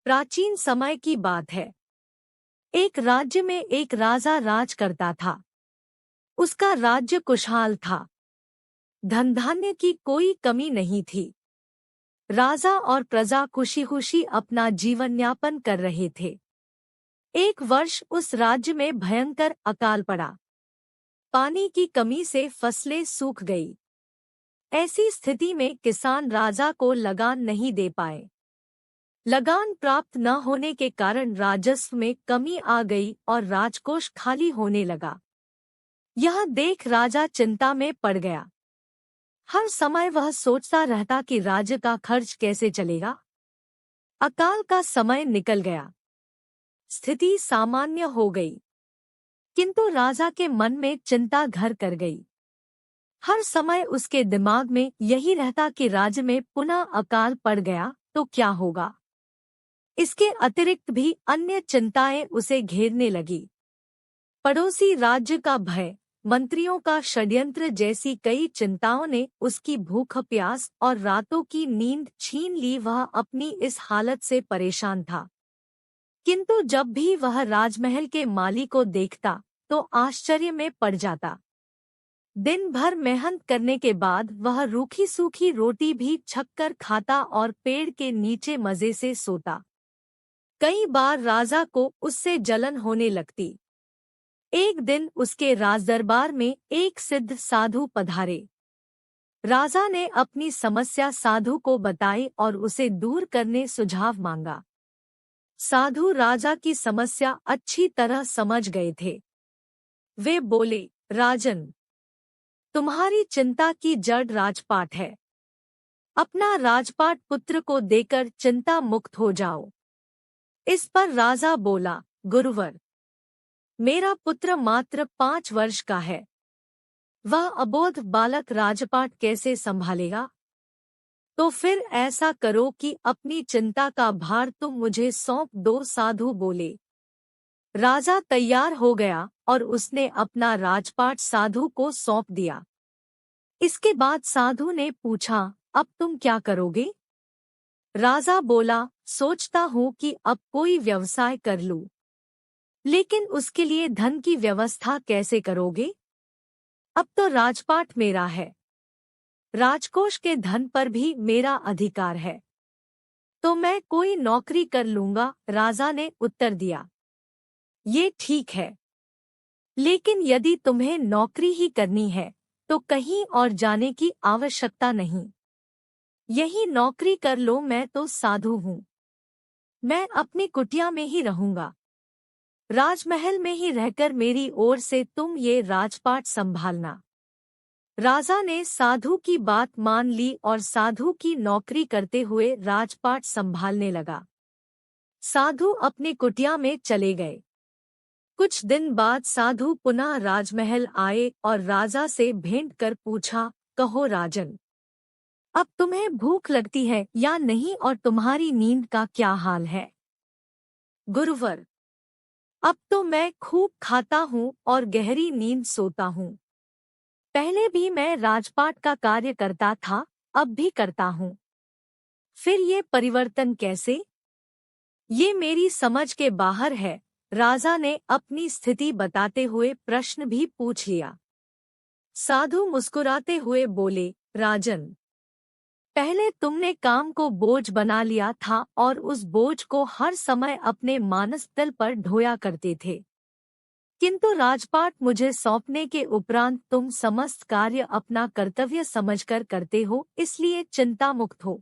प्राचीन समय की बात है। एक राज्य में एक राजा राज करता था। उसका राज्य खुशहाल था। धन धान्य की कोई कमी नहीं थी। राजा और प्रजा खुशी खुशी अपना जीवन यापन कर रहे थे। एक वर्ष उस राज्य में भयंकर अकाल पड़ा। पानी की कमी से फसलें सूख गई। ऐसी स्थिति में किसान राजा को लगान नहीं दे पाए। लगान प्राप्त न होने के कारण राजस्व में कमी आ गई और राजकोष खाली होने लगा। यह देख राजा चिंता में पड़ गया। हर समय वह सोचता रहता कि राज्य का खर्च कैसे चलेगा। अकाल का समय निकल गया। स्थिति सामान्य हो गई, किंतु राजा के मन में चिंता घर कर गई। हर समय उसके दिमाग में यही रहता कि राज्य में पुनः अकाल पड़ गया तो क्या होगा। इसके अतिरिक्त भी अन्य चिंताएं उसे घेरने लगी। पड़ोसी राज्य का भय, मंत्रियों का षड्यंत्र जैसी कई चिंताओं ने उसकी भूख प्यास और रातों की नींद छीन ली। वह अपनी इस हालत से परेशान था, किंतु जब भी वह राजमहल के माली को देखता तो आश्चर्य में पड़ जाता। दिन भर मेहनत करने के बाद वह रूखी सूखी रोटी भी छककर खाता और पेड़ के नीचे मजे से सोता। कई बार राजा को उससे जलन होने लगती। एक दिन उसके राजदरबार में एक सिद्ध साधु पधारे। राजा ने अपनी समस्या साधु को बताई और उसे दूर करने सुझाव मांगा। साधु राजा की समस्या अच्छी तरह समझ गए थे। वे बोले, राजन, तुम्हारी चिंता की जड़ राजपाट है। अपना राजपाट पुत्र को देकर चिंता मुक्त हो जाओ। इस पर राजा बोला, गुरुवर, मेरा पुत्र मात्र 5 वर्ष का है। वह अबोध बालक राजपाट कैसे संभालेगा? तो फिर ऐसा करो कि अपनी चिंता का भार तुम मुझे सौंप दो। साधु बोले। राजा तैयार हो गया और उसने अपना राजपाट साधु को सौंप दिया। इसके बाद साधु ने पूछा, अब तुम क्या करोगे? राजा बोला, सोचता हूँ कि अब कोई व्यवसाय कर लूं। लेकिन उसके लिए धन की व्यवस्था कैसे करोगे? अब तो राजपाट मेरा है। राजकोष के धन पर भी मेरा अधिकार है। तो मैं कोई नौकरी कर लूंगा। राजा ने उत्तर दिया, ये ठीक है, लेकिन यदि तुम्हें नौकरी ही करनी है तो कहीं और जाने की आवश्यकता नहीं। यही नौकरी कर लो। मैं तो साधु हूँ। मैं अपनी कुटिया में ही रहूंगा। राजमहल में ही रहकर मेरी ओर से तुम ये राजपाट संभालना। राजा ने साधु की बात मान ली और साधु की नौकरी करते हुए राजपाट संभालने लगा। साधु अपनी कुटिया में चले गए। कुछ दिन बाद साधु पुनः राजमहल आए और राजा से भेंट कर पूछा, कहो राजन, अब तुम्हें भूख लगती है या नहीं और तुम्हारी नींद का क्या हाल है? गुरुवर, अब तो मैं खूब खाता हूँ और गहरी नींद सोता हूँ। पहले भी मैं राजपाट का कार्य करता था, अब भी करता हूँ। फिर ये परिवर्तन कैसे? ये मेरी समझ के बाहर है। राजा ने अपनी स्थिति बताते हुए प्रश्न भी पूछ लिया। साधु मुस्कुराते हुए बोले, राजन, पहले तुमने काम को बोझ बना लिया था और उस बोझ को हर समय अपने मानस तल पर ढोया करते थे। किंतु राजपाट मुझे सौंपने के उपरांत तुम समस्त कार्य अपना कर्तव्य समझकर करते हो, इसलिए चिंता मुक्त हो।